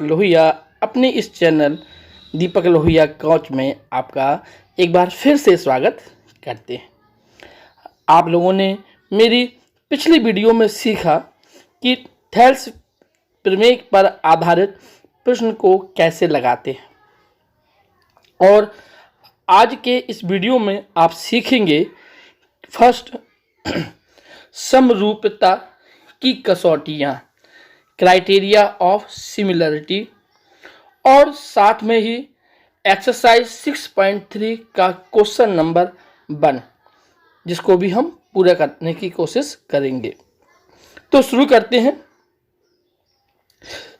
लोहिया अपने इस चैनल दीपक लोहिया कोच में आपका एक बार फिर से स्वागत करते हैं। आप लोगों ने मेरी पिछली वीडियो में सीखा कि थेल्स प्रमेय पर आधारित प्रश्न को कैसे लगाते हैं, और आज के इस वीडियो में आप सीखेंगे फर्स्ट समरूपता की कसौटियाँ, क्राइटेरिया ऑफ सिमिलरिटी, और साथ में ही एक्सरसाइज 6.3 का क्वेश्चन नंबर 1, जिसको भी हम पूरा करने की कोशिश करेंगे। तो शुरू करते हैं।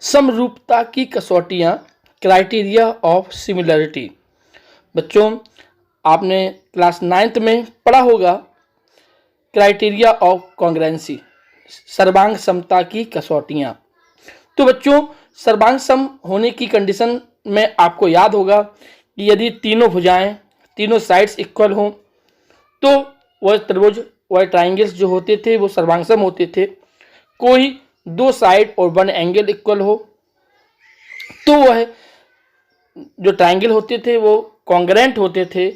समरूपता की कसौटियाँ, क्राइटेरिया ऑफ सिमिलरिटी। बच्चों, आपने क्लास 9th में पढ़ा होगा क्राइटेरिया ऑफ कॉन्ग्रुएंसी, सर्वांग समता की कसौटियाँ। तो बच्चों, सर्वांग सम होने की कंडीशन में आपको याद होगा कि यदि तीनों भुजाएं, तीनों साइड्स इक्वल हों तो वह त्रिभुज, वह ट्राइंगल्स जो होते थे वो सर्वांग सम होते थे। कोई दो साइड और वन एंगल इक्वल हो तो वह जो ट्राइंगल होते थे वो कॉन्ग्रुएंट होते थे,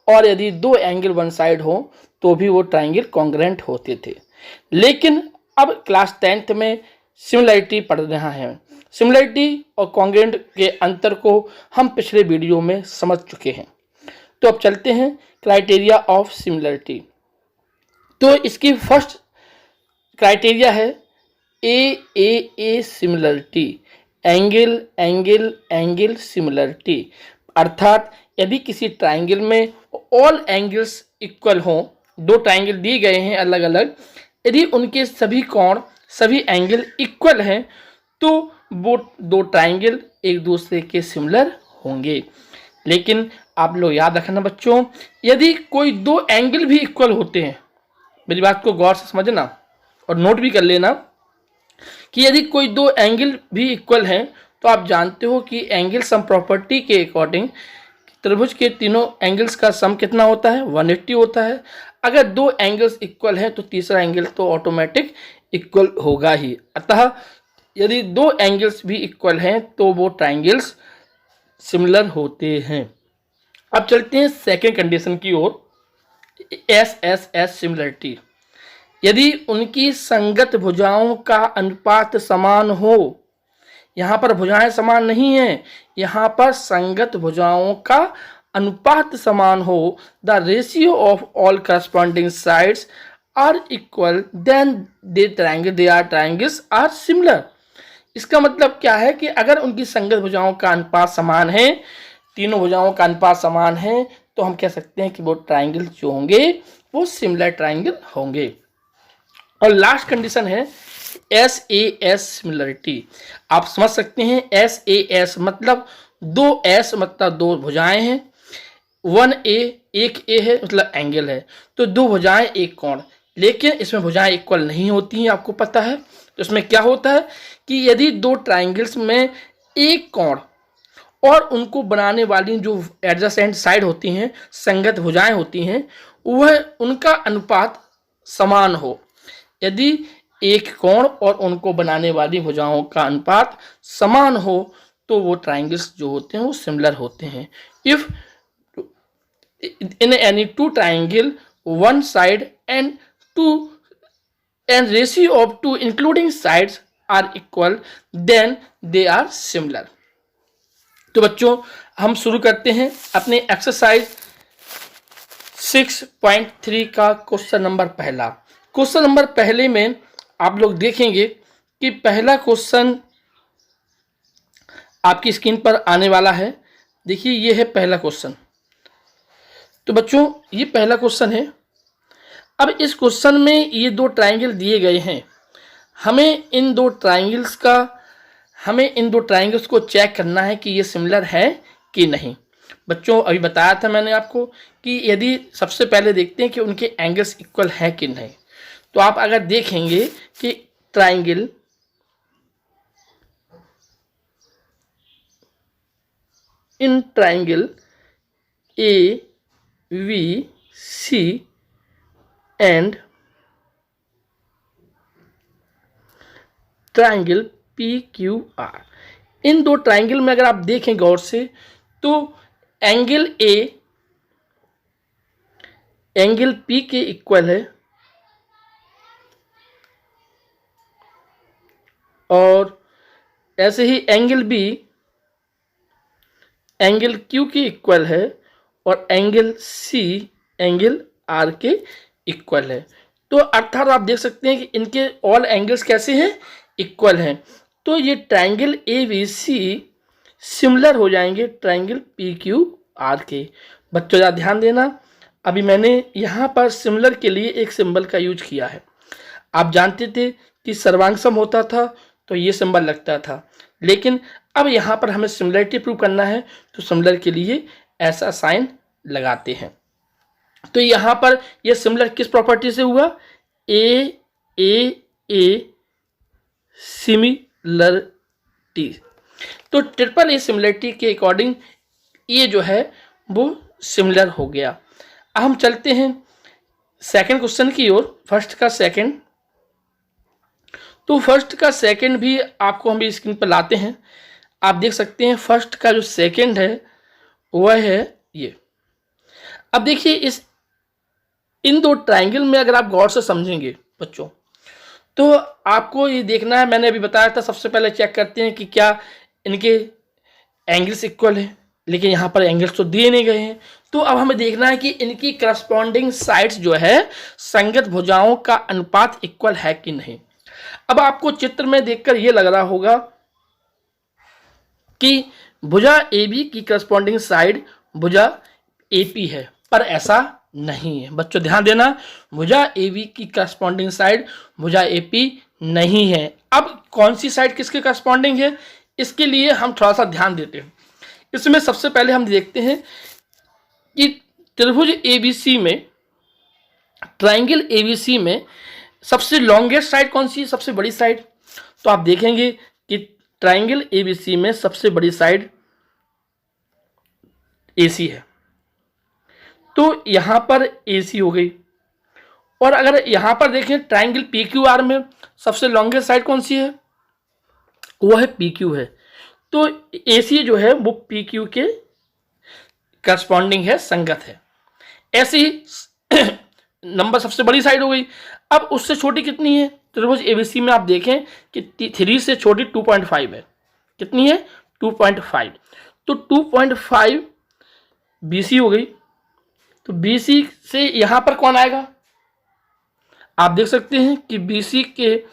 और यदि दो एंगल वन साइड हो तो भी वो ट्राइंगल कॉन्ग्रुएंट होते थे। लेकिन अब क्लास 10th में सिमिलरिटी पढ़ रहा है। सिमिलरिटी और कॉन्ग्रुएंट के अंतर को हम पिछले वीडियो में समझ चुके हैं। तो अब चलते हैं क्राइटेरिया ऑफ सिमिलरिटी। तो इसकी फर्स्ट क्राइटेरिया है ए similarity, angle angle angle similarity. अर्थात यदि किसी ट्राइंगल में ऑल एंगल्स इक्वल हों, दो ट्राइंगल दिए गए हैं अलग अलग, यदि उनके सभी कोण, सभी एंगल इक्वल हैं तो वो दो ट्राइंगल एक दूसरे के सिमिलर होंगे। लेकिन आप लोग याद रखना बच्चों, यदि कोई दो एंगल भी इक्वल होते हैं, मेरी बात को गौर से समझना और नोट भी कर लेना कि यदि कोई दो एंगल भी इक्वल हैं तो आप जानते हो कि एंगल सम प्रॉपर्टी के अकॉर्डिंग त्रिभुज के तीनों एंगल्स का सम कितना होता है, 180 होता है। अगर दो एंगल्स इक्वल हैं तो तीसरा एंगल तो ऑटोमेटिक इक्वल होगा ही। अतः यदि दो एंगल्स भी इक्वल हैं तो वो ट्राइंगल्स सिमिलर होते हैं। अब चलते हैं सेकेंड कंडीशन की ओर, एस सिमिलरिटी। यदि उनकी संगत भुजाओं का अनुपात समान हो, यहाँ पर भुजाएं समान नहीं हैं, यहाँ पर संगत भुजाओं का अनुपात समान हो, the ratio of all corresponding sides are equal, then they triangles are similar. इसका मतलब क्या है कि अगर उनकी संगत भुजाओं का अनुपात समान है, तीनों भुजाओं का अनुपात समान है, तो हम कह सकते हैं कि वो ट्राइंगल जो होंगे वो सिमिलर ट्राइंगल होंगे। और लास्ट कंडीशन है एस सिमिलरिटी। आप समझ सकते हैं एस मतलब दो एस मतलब दो भुजाएं हैं, वन एक ए है मतलब एंगल है, तो दो भुजाएं एक कोण। लेकिन इसमें भुजाएं इक्वल नहीं होती हैं, आपको पता है। तो इसमें क्या होता है कि यदि दो ट्राइंगल्स में एक कोण और उनको बनाने वाली जो एडजेसेंट साइड होती हैं, संगत भुजाएं होती हैं, वह उनका अनुपात समान हो। यदि एक कोण और उनको बनाने वाली भुजाओं का अनुपात समान हो तो वो ट्राइंगल्स जो होते हैं वो सिमिलर होते हैं। If in any two triangle one side and ratio of two including sides are equal, then they are similar. तो बच्चों, हम शुरू करते हैं अपने एक्सरसाइज 6.3 का क्वेश्चन नंबर पहला। क्वेश्चन नंबर पहले में आप लोग देखेंगे कि पहला क्वेश्चन आपकी स्क्रीन पर आने वाला है। देखिए, ये है पहला क्वेश्चन। तो बच्चों, ये पहला क्वेश्चन है। अब इस क्वेश्चन में ये दो ट्राइंगल दिए गए हैं। हमें इन दो ट्राइंगल्स को चेक करना है कि ये सिमिलर है कि नहीं। बच्चों, अभी बताया था मैंने आपको कि यदि सबसे पहले देखते हैं कि उनके एंगल्स इक्वल हैं कि नहीं। तो आप अगर देखेंगे कि triangle A B C and triangle P Q R, इन दो ट्राइंगल में अगर आप देखें गौर से तो एंगल ए एंगल पी के इक्वल है और ऐसे ही एंगल बी एंगल क्यू के इक्वल है और एंगल सी एंगल आर के इक्वल है। तो अर्थात आप देख सकते हैं कि इनके ऑल एंगल्स कैसे हैं, इक्वल हैं। तो ये triangle A B C similar हो जाएंगे ट्राइंगल पी क्यू आर के। बच्चों ज़रा ध्यान देना, अभी मैंने यहाँ पर सिमिलर के लिए एक सिंबल का यूज किया है। आप जानते थे कि सर्वांग होता था तो ये सिंबल लगता था, लेकिन अब यहाँ पर हमें सिमिलरिटी प्रूव करना है तो सिमिलर के लिए ऐसा साइन लगाते हैं। तो यहाँ पर ये सिमिलर किस प्रॉपर्टी से हुआ, ए सिमिलरिटी। तो ट्रिपल ए सिमिलरिटी के अकॉर्डिंग ये जो है वो सिमिलर हो गया। अब हम चलते हैं सेकंड क्वेश्चन की ओर, फर्स्ट का सेकंड। तो फर्स्ट का सेकंड भी आपको हम भी स्क्रीन पर लाते हैं। आप देख सकते हैं फर्स्ट का जो सेकंड है वह है ये। अब देखिए इन दो ट्राइंगल में अगर आप गौर से समझेंगे बच्चों तो आपको ये देखना है, मैंने अभी बताया था सबसे पहले चेक करते हैं कि क्या इनके एंगल्स इक्वल है, लेकिन यहाँ पर एंगल्स तो दिए नहीं गए हैं। तो अब हमें देखना है कि इनकी करस्पॉन्डिंग साइड्स जो है संगत भुजाओं का अनुपात इक्वल है कि नहीं। अब आपको चित्र में देखकर यह लग रहा होगा कि भुजा ए बी की करस्पॉन्डिंग साइड भुजा ए पी है, पर ऐसा नहीं है। बच्चों ध्यान देना, भुजा ए बी की करस्पॉन्डिंग साइड भुजा ए पी नहीं है। अब कौन सी साइड किसके करस्पॉन्डिंग है, इसके लिए हम थोड़ा सा ध्यान देते हैं। इसमें सबसे पहले हम देखते हैं कि त्रिभुज एबीसी में, ट्राइंगल एबीसी में सबसे लॉन्गेस्ट साइड कौन सी है, सबसे बड़ी साइड। तो आप देखेंगे कि ट्राइंगल एबीसी में सबसे बड़ी साइड एसी है, तो यहां पर एसी हो गई। और अगर यहां पर देखें ट्राइंगल पीक्यूआर में सबसे लॉन्गेस्ट साइड कौन सी है, वो है पीक्यू है। तो एसी जो है वो पीक्यू के करस्पॉन्डिंग है, संगत है। ऐसे ही नंबर सबसे बड़ी साइड हो गई। अब उससे छोटी कितनी है, त्रिभुज एबीसी में आप देखें कि 3 से छोटी 2.5 है। कितनी है, 2.5। तो 2.5 बीसी हो गई। तो बीसी से यहां पर कौन आएगा, आप देख सकते हैं कि बीसी के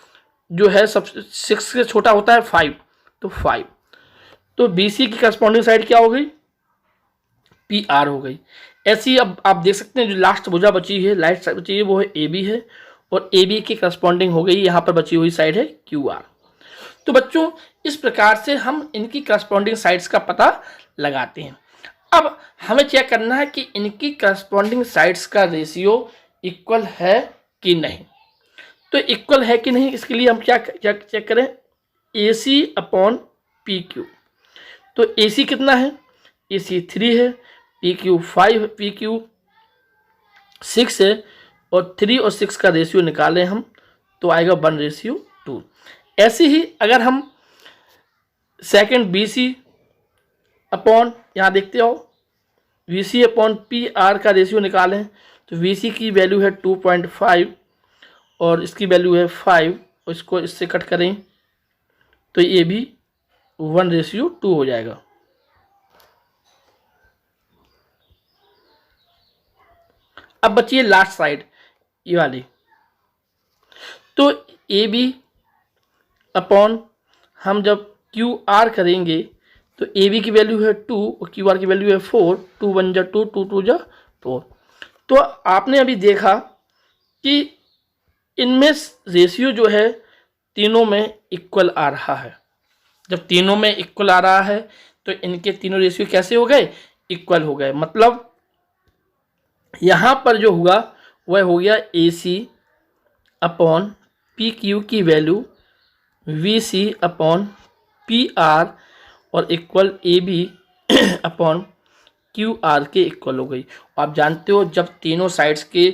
जो है सब 6 से छोटा होता है 5, तो 5। तो बीसी की करस्पॉन्डिंग साइड क्या हो गई, पी आर हो गई। ऐसी अब आप देख सकते हैं जो लास्ट भुजा बची है, लाइट साइड बची है, वो है ए बी है, और ए बी की करस्पॉन्डिंग हो गई यहाँ पर बची हुई साइड है क्यू आर। तो बच्चों इस प्रकार से हम इनकी करस्पॉन्डिंग साइड्स का पता लगाते हैं। अब हमें चेक करना है कि इनकी करस्पॉन्डिंग साइड्स का रेशियो इक्वल है कि नहीं। तो इक्वल है कि नहीं इसके लिए हम क्या चेक करें, ए सी अपॉन पी क्यू। तो ए सी कितना है, ए सी 3 है, पी क्यू 5, पी क्यू 6 है, और 3 और 6 का रेशियो निकालें हम तो आएगा 1:2। ऐसे ही अगर हम सेकंड बी सी अपॉन, यहाँ देखते हो V C upon P R का रेशियो निकालें तो वी सी की वैल्यू है 2.5 और इसकी वैल्यू है 5, और इसको इससे कट करें तो ये भी 1:2 हो जाएगा। अब बची है लास्ट साइड ये वाली। तो ए बी अपॉन हम जब क्यू आर करेंगे तो ए बी की वैल्यू है 2 और क्यू आर की वैल्यू है 4, 2 1 जा 2, 2 2 जा 4। तो आपने अभी देखा कि इनमें रेशियो जो है तीनों में इक्वल आ रहा है। जब तीनों में इक्वल आ रहा है तो इनके तीनों रेशियो कैसे हो गए, इक्वल हो गए। मतलब यहाँ पर जो हुआ वह हो गया A C upon P Q की value B C upon P R और equal A B upon Q R के इक्वल हो गई। आप जानते हो जब तीनों साइड्स के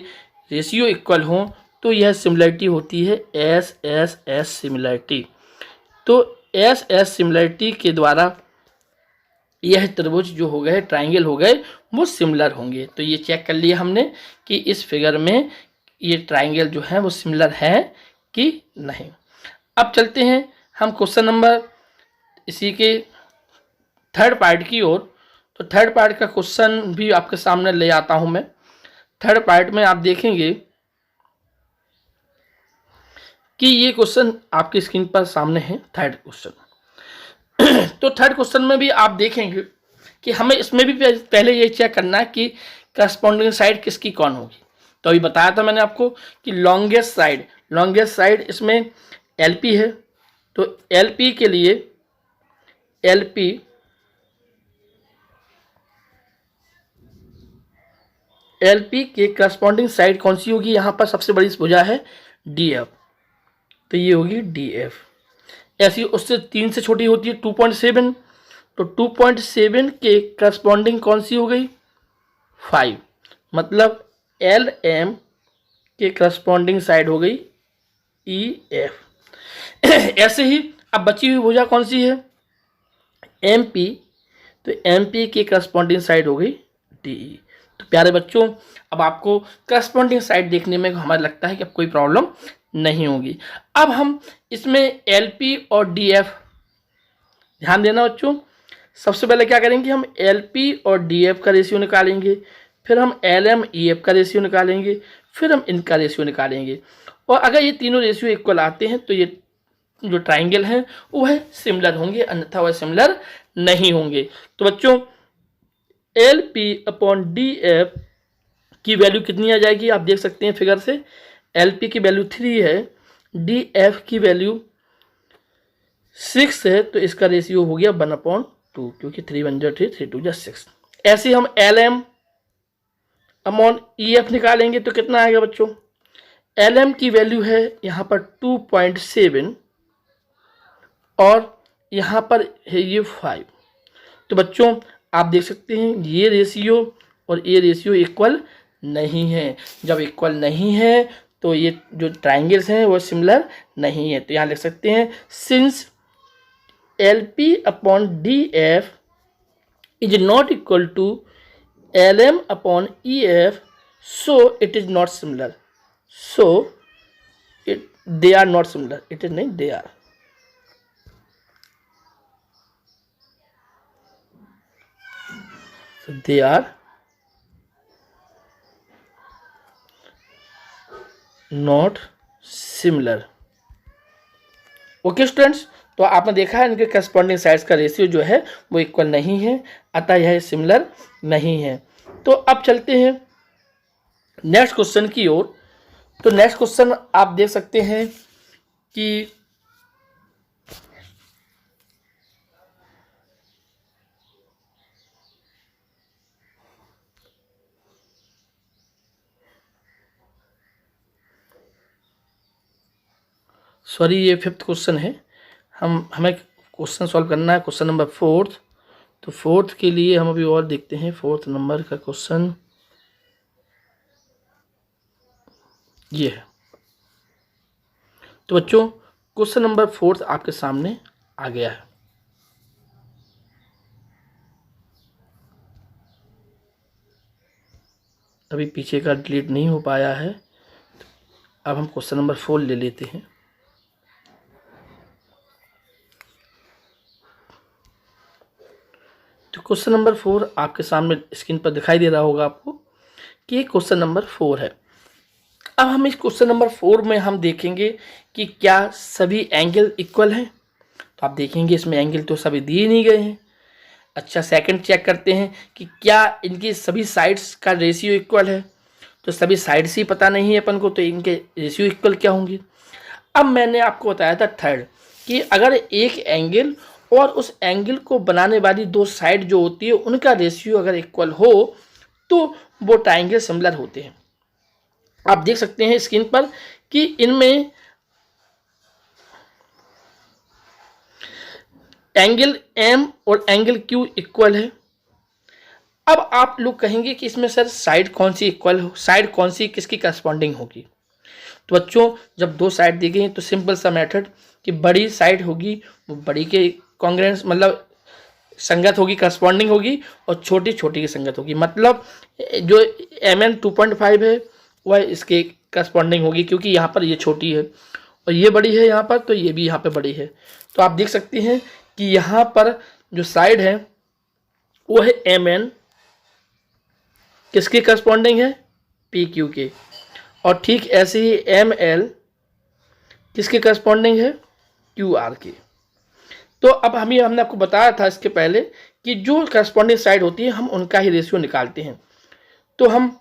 रेशियो इक्वल हों तो यह सिमिलरिटी होती है एस एस एस सिमिलरिटी। तो एस एस सिमिलरिटी के द्वारा यह त्रिभुज जो हो गए, ट्राइंगल हो गए, वो सिमिलर होंगे। तो ये चेक कर लिया हमने कि इस फिगर में ये ट्राइंगल जो है वो सिमिलर है कि नहीं। अब चलते हैं हम क्वेश्चन नंबर इसी के थर्ड पार्ट की ओर। तो थर्ड पार्ट का क्वेश्चन भी आपके सामने ले आता हूं मैं। थर्ड पार्ट में आप देखेंगे कि ये क्वेश्चन आपकी स्क्रीन पर सामने है, थर्ड क्वेश्चन। तो थर्ड क्वेश्चन में भी आप देखेंगे कि हमें इसमें भी पहले ये चेक करना है कि करस्पॉन्डिंग साइड किसकी कौन होगी। तो अभी बताया था मैंने आपको कि लॉन्गेस्ट साइड इसमें एलपी है। तो एलपी के लिए एलपी के करस्पॉन्डिंग साइड कौन सी होगी, यहाँ पर सबसे बड़ी भुजा है डीएफ, तो ये होगी डीएफ। ऐसी उससे 3 से छोटी होती है 2.7, तो 2.7 के करस्पॉन्डिंग कौन सी हो गई 5, मतलब एल एम के करस्पॉन्डिंग साइड हो गई ई एफ। ऐसे ही अब बची हुई भुजा कौन सी है एम पी, तो एम पी के करस्पॉन्डिंग साइड हो गई डी ई। तो प्यारे बच्चों, अब आपको करस्पॉन्डिंग साइड देखने में हमें लगता है कि अब कोई प्रॉब्लम नहीं होगी। अब हम इसमें एल पी और डी एफ ध्यान देना बच्चों। सबसे पहले क्या करेंगे, हम एल पी और डी एफ का रेशियो निकालेंगे, फिर हम एल एम ई एफ का रेशियो निकालेंगे, फिर हम इनका रेशियो निकालेंगे। और अगर ये तीनों रेशियो इक्वल आते हैं तो ये जो ट्राइंगल है वह सिमिलर होंगे, अन्यथा वह सिमिलर नहीं होंगे। तो बच्चों L P upon D F की वैल्यू कितनी आ जाएगी, आप देख सकते हैं फिगर से। एल पी की वैल्यू 3 है, डी एफ की वैल्यू 6 है, तो इसका रेशियो हो गया 1/2, क्योंकि 3 1 3 3 2 6। ऐसे हम L M upon E F निकालेंगे तो कितना आएगा बच्चों, एल एम की वैल्यू है यहाँ पर 2.7 और यहाँ पर है ये 5। तो बच्चों आप देख सकते हैं ये रेशियो और ये रेशियो इक्वल नहीं है। जब इक्वल नहीं है तो ये जो ट्राइंगल्स हैं वो सिमिलर नहीं है। तो यहाँ लिख सकते हैं since L P upon D F is not equal to L M upon E F, so it is not similar. So it they are not similar, it is नहीं, they are. They are not similar। Okay students, तो आपने देखा है इनके corresponding sides का ratio जो है वो इक्वल नहीं है, अतः यह सिमिलर नहीं है। तो अब चलते हैं नेक्स्ट क्वेश्चन की ओर। तो नेक्स्ट क्वेश्चन आप देख सकते हैं कि सॉरी ये 5th क्वेश्चन है, हमें क्वेश्चन सॉल्व करना है क्वेश्चन नंबर 4th। तो 4th के लिए हम अभी और देखते हैं 4th नंबर का क्वेश्चन ये है। तो बच्चों क्वेश्चन नंबर 4th आपके सामने आ गया है। अभी पीछे का डिलीट नहीं हो पाया है। अब हम क्वेश्चन नंबर 4 ले लेते हैं। तो क्वेश्चन नंबर 4 आपके सामने स्क्रीन पर दिखाई दे रहा होगा आपको कि ये क्वेश्चन नंबर 4 है। अब हम इस क्वेश्चन नंबर 4 में हम देखेंगे कि क्या सभी एंगल इक्वल हैं। तो आप देखेंगे इसमें एंगल तो सभी दिए नहीं गए हैं। अच्छा, सेकंड चेक करते हैं कि क्या इनकी सभी साइड्स का रेशियो इक्वल है। तो सभी साइड्स ही पता नहीं है अपन को, तो इनके रेशियो इक्वल क्या होंगे। अब मैंने आपको बताया था थर्ड कि अगर एक एंगल और उस एंगल को बनाने वाली दो साइड जो होती है उनका रेशियो अगर इक्वल हो तो वो ट्राइंगल सिमिलर होते हैं। आप देख सकते हैं स्क्रीन पर कि इनमें एंगल एम और एंगल क्यू इक्वल है। अब आप लोग कहेंगे कि इसमें सर साइड कौन सी इक्वल हो, साइड कौन सी किसकी करस्पॉन्डिंग होगी। तो बच्चों जब दो साइड दी गई तो सिंपल सा मेथड कि बड़ी साइड होगी वो बड़ी के कॉन्ग्रेंस मतलब संगत होगी, करस्पॉन्डिंग होगी, और छोटी छोटी की संगत होगी। मतलब जो mn 2.5 है वह इसके करस्पॉन्डिंग होगी, क्योंकि यहाँ पर ये छोटी है और ये बड़ी है यहाँ पर, तो ये भी यहाँ पे बड़ी है। तो आप देख सकते हैं कि यहाँ पर जो साइड है वो है mn, किसके करस्पॉन्डिंग है, pq के, और ठीक ऐसे ही ml किसके करस्पॉन्डिंग है, qr के। तो अब हमने आपको बताया था इसके पहले कि जो करस्पॉन्डिंग साइड होती है हम उनका ही रेशियो निकालते हैं। तो हम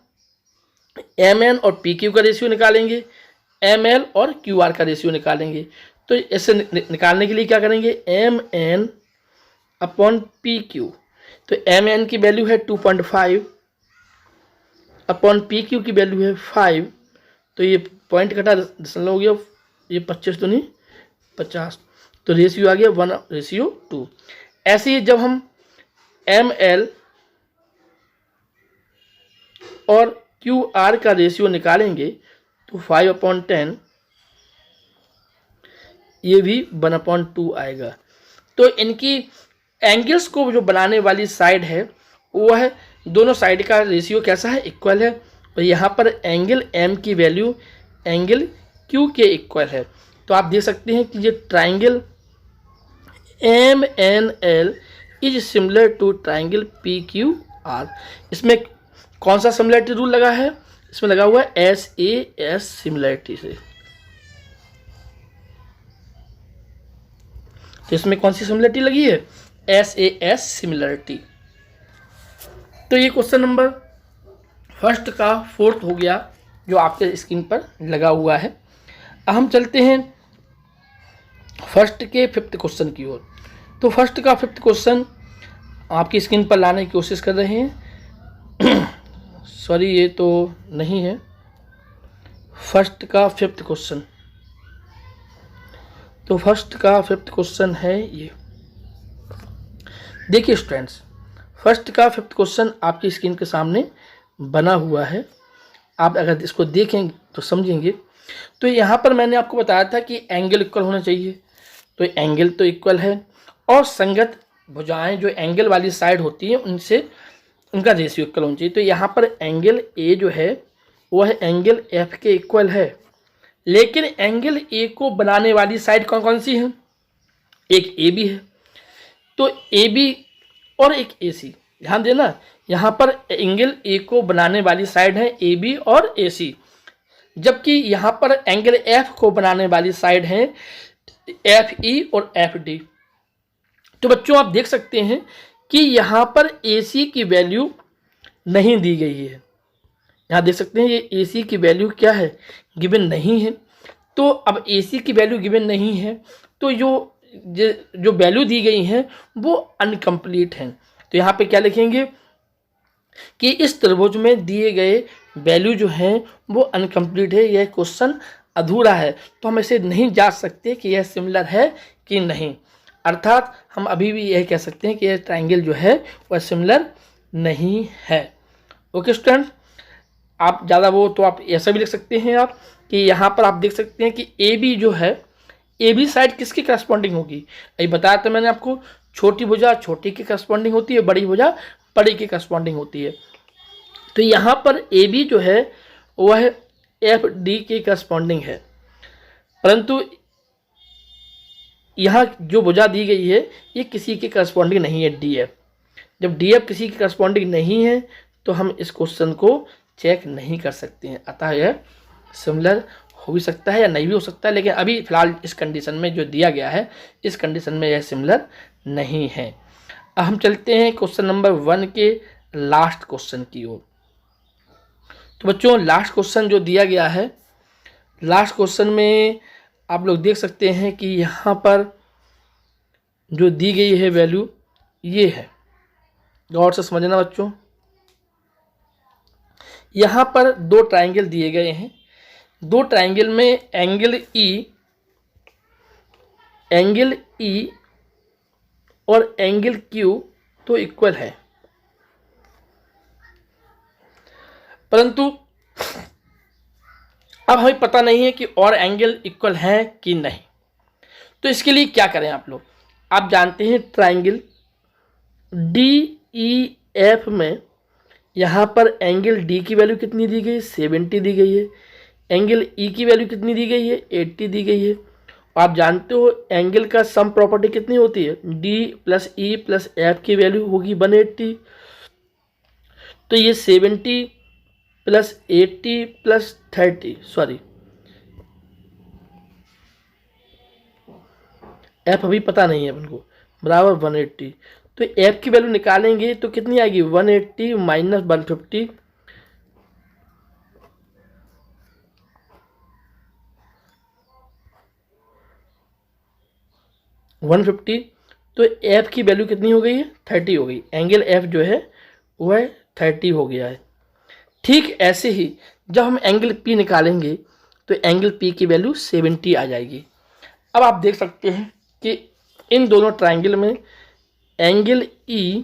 mn और pq का रेशियो निकालेंगे, ml और qr का रेशियो निकालेंगे। तो ऐसे निकालने के लिए क्या करेंगे, mn अपॉन pq। तो mn की वैल्यू है 2.5 अपॉन pq की वैल्यू है 5, तो ये पॉइंट कटा दशमलव हो गया, ये 25 तो नहीं 50, तो रेशियो आ गया 1:2। ऐसे ही जब हम ml और qr का रेशियो निकालेंगे तो 5/10, ये भी 1/2 आएगा। तो इनकी एंगल्स को जो बनाने वाली साइड है वह दोनों साइड का रेशियो कैसा है, इक्वल है। और यहाँ पर एंगल m की वैल्यू एंगल q के इक्वल है। तो आप देख सकते हैं कि ये triangle MNL is similar to triangle PQR। इसमें कौन सा सिमिलरिटी रूल लगा है, इसमें लगा हुआ है SAS सिमिलरिटी से। तो इसमें कौन सी सिमिलरिटी लगी है, SAS सिमिलरिटी। तो ये क्वेश्चन नंबर फर्स्ट का फोर्थ हो गया जो आपके स्क्रीन पर लगा हुआ है। अब हम चलते हैं फर्स्ट के फिफ्थ क्वेश्चन की ओर। तो फर्स्ट का फिफ्थ क्वेश्चन आपकी स्क्रीन पर लाने की कोशिश कर रहे हैं। सॉरी ये तो नहीं है, फर्स्ट का फिफ्थ क्वेश्चन। तो फर्स्ट का फिफ्थ क्वेश्चन है ये, देखिए स्टूडेंट्स, फर्स्ट का फिफ्थ क्वेश्चन आपकी स्क्रीन के सामने बना हुआ है। आप अगर इसको देखेंगे तो समझेंगे। तो यहाँ पर मैंने आपको बताया था कि एंगल इक्वल होना चाहिए, तो एंगल तो इक्वल है, और संगत भुजाएं जो एंगल वाली साइड होती हैं उनसे उनका रेशियो इक्वल होना चाहिए। तो यहाँ पर एंगल ए जो है वह एंगल एफ के इक्वल है, लेकिन एंगल ए को बनाने वाली साइड कौन कौन सी है, एक ए बी है, तो ए बी और एक ए सी। ध्यान देना, यहाँ पर एंगल ए को बनाने वाली साइड है ए बी और ए सी, जबकि यहाँ पर एंगल एफ को बनाने वाली साइड है एफ ई और एफ डी। तो बच्चों आप देख सकते हैं कि यहाँ पर ए सी की वैल्यू नहीं दी गई है। यहाँ देख सकते हैं ये ए सी की वैल्यू क्या है, गिवन नहीं है। तो अब ए सी की वैल्यू गिवन नहीं है तो जो वैल्यू दी गई हैं वो अनकम्प्लीट हैं। तो यहाँ पे क्या लिखेंगे कि इस त्रिभुज में दिए गए वैल्यू जो हैं वो अनकम्प्लीट है, यह क्वेश्चन अधूरा है। तो हम इसे नहीं जांच सकते कि यह सिमिलर है कि नहीं, अर्थात हम अभी भी यह कह सकते हैं कि यह ट्रायंगल जो है वह सिमिलर नहीं है। ओके स्टूडेंट, आप ज़्यादा वो तो आप ऐसा भी लिख सकते हैं आप कि यहाँ पर आप देख सकते हैं कि ए बी जो है, ए बी साइड किसकी करस्पॉन्डिंग होगी, ये बताया था मैंने आपको, छोटी भुजा छोटी की करस्पॉन्डिंग होती है, बड़ी भुजा बड़ी की करस्पॉन्डिंग होती है। तो यहाँ पर ए बी जो है वह एफ डी की करस्पॉन्डिंग है, परंतु यहाँ जो भुजा दी गई है ये किसी की करस्पॉन्डिंग नहीं है, डी एफ। जब डी एफ किसी की करस्पॉन्डिंग नहीं है तो हम इस क्वेश्चन को चेक नहीं कर सकते हैं, अतः यह सिमिलर हो भी सकता है या नहीं भी हो सकता है, लेकिन अभी फिलहाल इस कंडीशन में जो दिया गया है इस कंडीशन में यह सिमिलर नहीं है। अब हम चलते हैं क्वेश्चन नंबर 1 के लास्ट क्वेश्चन की ओर। तो बच्चों लास्ट क्वेश्चन जो दिया गया है, लास्ट क्वेश्चन में आप लोग देख सकते हैं कि यहाँ पर जो दी गई है वैल्यू ये है, गौर से समझना बच्चों। यहाँ पर दो ट्रायंगल दिए गए हैं, दो ट्रायंगल में एंगल ई और एंगल क्यू तो इक्वल है, परंतु अब हमें पता नहीं है कि और एंगल इक्वल हैं कि नहीं, तो इसके लिए क्या करें आप लोग। आप जानते हैं ट्राइंगल DEF में यहाँ पर एंगल D की वैल्यू कितनी दी गई है, 70 दी गई है। एंगल E की वैल्यू कितनी दी गई है, 80 दी गई है। आप जानते हो एंगल का सम प्रॉपर्टी कितनी होती है, D plus E plus F की वैल्यू होगी 180। तो ये 70 प्लस 80 प्लस 30 सॉरी F अभी पता नहीं है अपन को, बराबर 180। तो F की वैल्यू निकालेंगे तो कितनी आएगी, 180 माइनस 150, तो F की वैल्यू कितनी हो गई है, 30 हो गई। एंगल F जो है वह 30 हो गया है। ठीक ऐसे ही जब हम एंगल P निकालेंगे तो एंगल P की वैल्यू 70 आ जाएगी। अब आप देख सकते हैं कि इन दोनों ट्राइंगल में एंगल E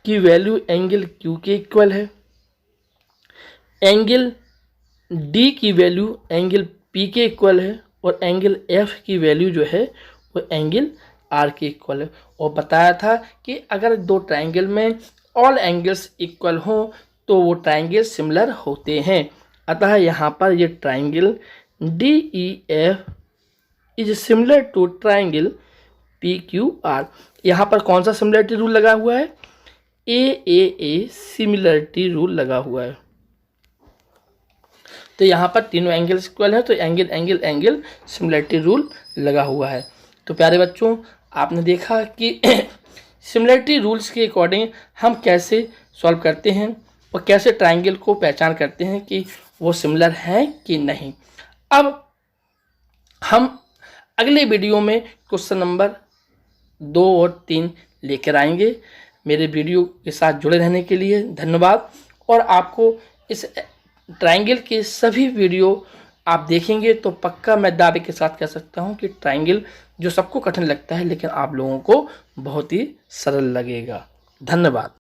की वैल्यू एंगल Q के इक्वल है, एंगल D की वैल्यू एंगल P के इक्वल है, और एंगल F की वैल्यू जो है वो एंगल R के इक्वल है। और बताया था कि अगर दो ट्राइंगल में ऑल एंगल्स इक्वल हों तो वो ट्राइंगल सिमिलर होते हैं। अतः यहाँ पर ये triangle DEF is similar to triangle PQR। यहाँ पर कौन सा सिमिलरिटी रूल लगा हुआ है, AAA सिमिलरिटी रूल लगा हुआ है। तो यहाँ पर तीनों एंगल इक्वल है तो angle angle angle similarity rule लगा हुआ है। तो प्यारे बच्चों, आपने देखा कि सिमिलरिटी रूल्स के अकॉर्डिंग हम कैसे सॉल्व करते हैं और कैसे ट्राइंगल को पहचान करते हैं कि वो सिमिलर हैं कि नहीं। अब हम अगले वीडियो में क्वेश्चन नंबर 2 और 3 लेकर आएंगे। मेरे वीडियो के साथ जुड़े रहने के लिए धन्यवाद। और आपको इस ट्राइंगल के सभी वीडियो आप देखेंगे तो पक्का मैं दावे के साथ कह सकता हूं कि ट्राइंगल जो सबको कठिन लगता है लेकिन आप लोगों को बहुत ही सरल लगेगा। धन्यवाद।